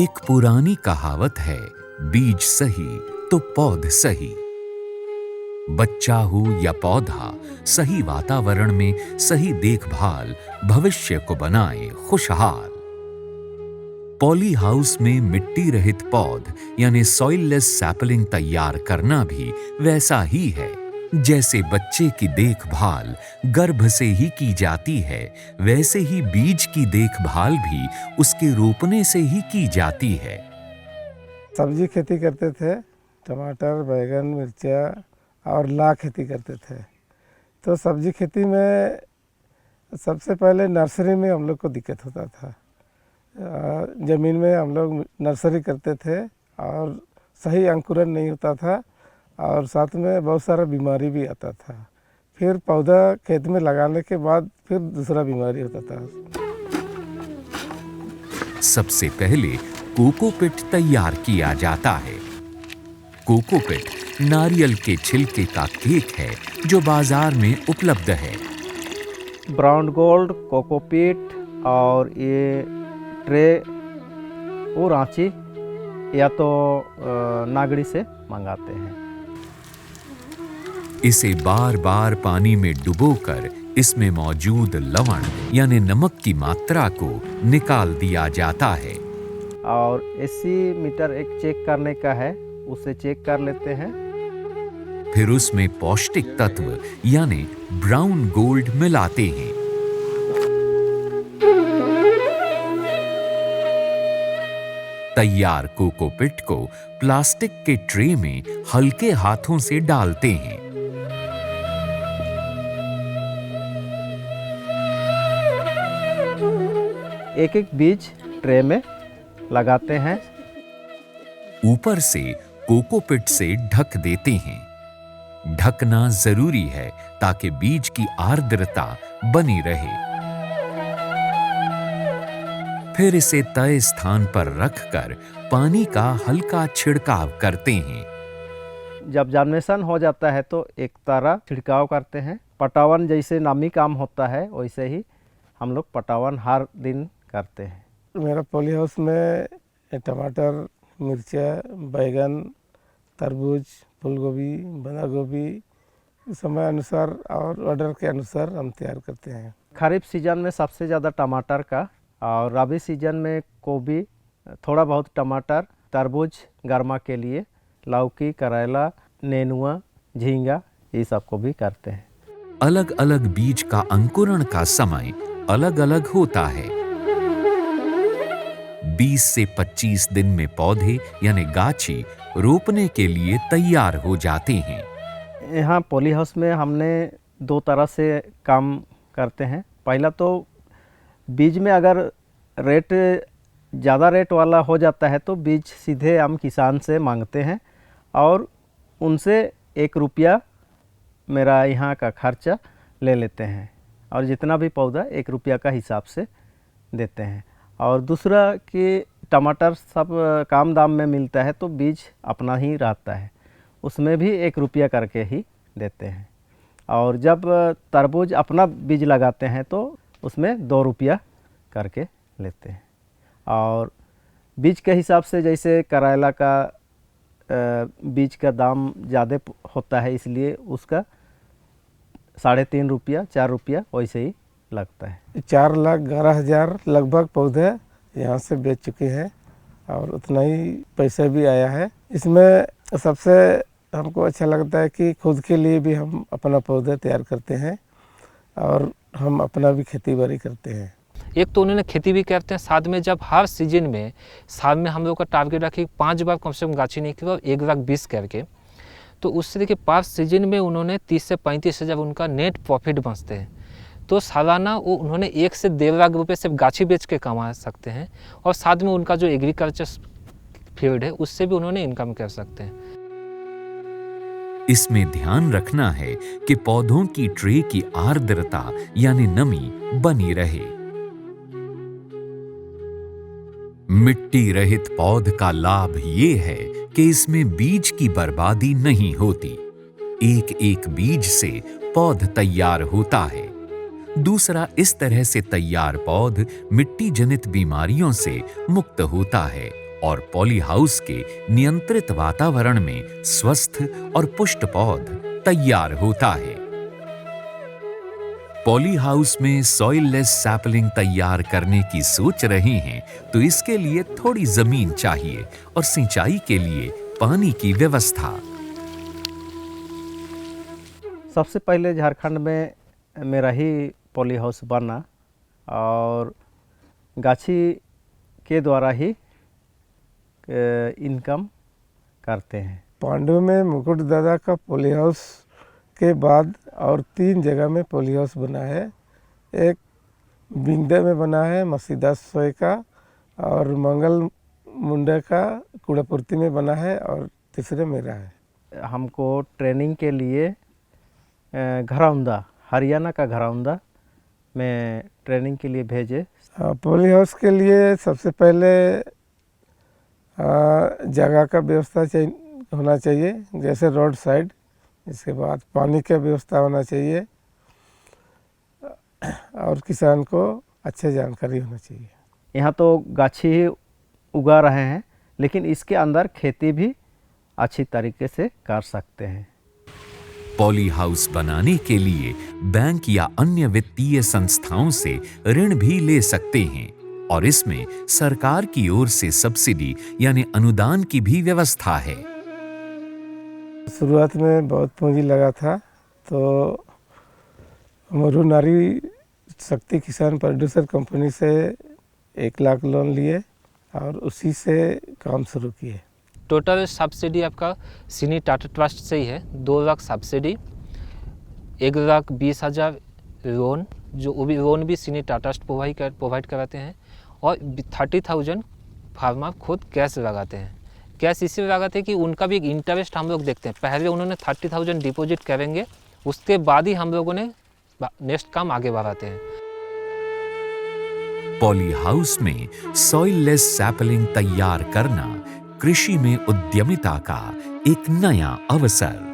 एक पुरानी कहावत है, बीज सही तो पौध सही। बच्चा हो या पौधा, सही वातावरण में सही देखभाल भविष्य को बनाए खुशहाल। पॉली हाउस में मिट्टी रहित पौध यानी सॉइललेस सैपलिंग तैयार करना भी वैसा ही है। जैसे बच्चे की देखभाल गर्भ से ही की जाती है, वैसे ही बीज की देखभाल भी उसके रोपने से ही की जाती है। सब्जी खेती करते थे, टमाटर, बैगन, मिर्चा और लाख खेती करते थे। तो सब्जी खेती में सबसे पहले नर्सरी में हम लोग को दिक्कत होता था। ज़मीन में हम लोग नर्सरी करते थे और सही अंकुरण नहीं होता था और साथ में बहुत सारा बीमारी भी आता था। फिर पौधा खेत में लगाने के बाद फिर दूसरा बीमारी होता था। सबसे पहले कोकोपीट तैयार किया जाता है। कोकोपीट नारियल के छिलके का केक है जो बाजार में उपलब्ध है। ब्राउन गोल्ड, कोकोपीट और ये ट्रे वो रांची या तो नागड़ी से मंगाते हैं। इसे बार बार पानी में डुबोकर इसमें मौजूद लवण यानी नमक की मात्रा को निकाल दिया जाता है। और 80 मीटर एक चेक करने का है, उसे चेक कर लेते हैं। फिर उसमें पौष्टिक तत्व यानी ब्राउन गोल्ड मिलाते हैं। तैयार कोकोपीट को प्लास्टिक के ट्रे में हल्के हाथों से डालते हैं। एक एक बीज ट्रे में लगाते हैं। ऊपर से कोकोपीट से ढक देते हैं। ढकना जरूरी है ताकि बीज की आर्द्रता बनी रहे। फिर इसे तय स्थान पर रखकर पानी का हल्का छिड़काव करते हैं। जब जर्मिनेशन हो जाता है तो एक तरह छिड़काव करते हैं। पटावन जैसे नामी काम होता है वैसे ही हम लोग पटावन हर दिन करते हैं। मेरा पॉली हाउस में टमाटर, मिर्चा, बैगन, तरबूज, फूलगोभी, बंधा गोभी समय अनुसार और ऑर्डर के अनुसार हम तैयार करते हैं। खरीफ सीजन में सबसे ज़्यादा टमाटर का और रबी सीजन में गोभी, थोड़ा बहुत टमाटर, तरबूज गर्मा के लिए, लौकी, करेला, नेनुआ, झींगा ये सब को भी करते हैं। अलग अलग बीज का अंकुरण का समय अलग अलग होता है। 20 से 25 दिन में पौधे यानी गाछी रोपने के लिए तैयार हो जाते हैं। यहाँ पॉली हाउस में हमने दो तरह से काम करते हैं। पहला तो बीज में अगर रेट ज़्यादा रेट वाला हो जाता है तो बीज सीधे हम किसान से मांगते हैं और उनसे 1 रुपया मेरा यहाँ का खर्चा ले लेते हैं और जितना भी पौधा 1 रुपया का हिसाब से देते हैं। और दूसरा कि टमाटर सब कम दाम में मिलता है तो बीज अपना ही रहता है, उसमें भी 1 रुपया करके ही देते हैं। और जब तरबूज अपना बीज लगाते हैं तो उसमें 2 रुपया करके लेते हैं। और बीज के हिसाब से जैसे करेला का बीज का दाम ज़्यादा होता है इसलिए उसका 3.5 रुपया 4 रुपया वैसे ही लगता है। 4,11,000 लगभग पौधे यहाँ से बेच चुके हैं और उतना ही पैसा भी आया है। इसमें सबसे हमको अच्छा लगता है कि खुद के लिए भी हम अपना पौधा तैयार करते हैं और हम अपना भी खेती बाड़ी करते हैं। एक तो उन्होंने खेती भी करते हैं, साथ में जब हर सीजन में साल में हम लोग का टारगेट रखे 5 बार कम से कम गाछी नहीं की, 1 लाख 20 करके। तो उससे देखिए 5 सीजन में उन्होंने 30 से 35 हज़ार उनका नेट प्रॉफिट बचते हैं। तो सालाना वो उन्होंने 1 से 1.5 लाख रुपये सिर्फ गाछी बेच के कमा सकते हैं और साथ में उनका जो एग्रीकल्चर फील्ड है उससे भी उन्होंने इनकम कर सकते हैं। इसमें ध्यान रखना है कि पौधों की ट्रे की आर्द्रता यानी नमी बनी रहे। मिट्टी रहित पौध का लाभ ये है कि इसमें बीज की बर्बादी नहीं होती। एक एक बीज से पौध तैयार होता है। दूसरा, इस तरह से तैयार पौध मिट्टी जनित बीमारियों से मुक्त होता है और पॉली हाउस के नियंत्रित वातावरण में स्वस्थ और पुष्ट पौध तैयार होता है। पॉली हाउस में सॉइललेस सैपलिंग तैयार करने की सोच रहे हैं तो इसके लिए थोड़ी जमीन चाहिए और सिंचाई के लिए पानी की व्यवस्था। सबसे पहले झारखंड में मेरा ही पॉली हाउस बना और गाछी के द्वारा ही इनकम करते हैं। पांडु में मुकुट दादा का पॉली हाउस के बाद और 3 जगह में पॉली हाउस बना है। एक बिंदे में बना है, मसीदा सोय का, और मंगल मुंडे का कूड़ापुर्ती में बना है, और तीसरे मेरा है। हमको ट्रेनिंग के लिए घरौंदा, हरियाणा का घरौंदा में ट्रेनिंग के लिए भेजे। पॉली हाउस के लिए सबसे पहले जगह का व्यवस्था होना चाहिए, जैसे रोड साइड। इसके बाद पानी का व्यवस्था होना चाहिए और किसान को अच्छी जानकारी होना चाहिए। यहाँ तो गाछी ही उगा रहे हैं, लेकिन इसके अंदर खेती भी अच्छी तरीके से कर सकते हैं। पॉली हाउस बनाने के लिए बैंक या अन्य वित्तीय संस्थाओं से ऋण भी ले सकते हैं और इसमें सरकार की ओर से सब्सिडी यानी अनुदान की भी व्यवस्था है। शुरुआत में बहुत पूंजी लगा था, तो मरु नारी शक्ति किसान प्रोड्यूसर कंपनी से 1 लाख लोन लिए और उसी से काम शुरू किए। टोटल सब्सिडी आपका सिनी टाटा ट्रस्ट से ही है। 2 लाख सब्सिडी, 1,20,000 लोन, जो वो भी लोन भी सिनी टाटा ट्रस्ट प्रोवाइड कराते हैं, और 30,000 फार्मर खुद कैश लगाते हैं। कैश इसलिए लगाते हैं कि उनका भी एक इंटरेस्ट हम लोग देखते हैं। पहले उन्होंने 30,000 डिपॉजिट करेंगे, उसके बाद ही हम लोगों ने नेक्स्ट काम आगे बढ़ाते हैं। पॉली हाउस में सॉइललेस सैपलिंग तैयार करना कृषि में उद्यमिता का एक नया अवसर।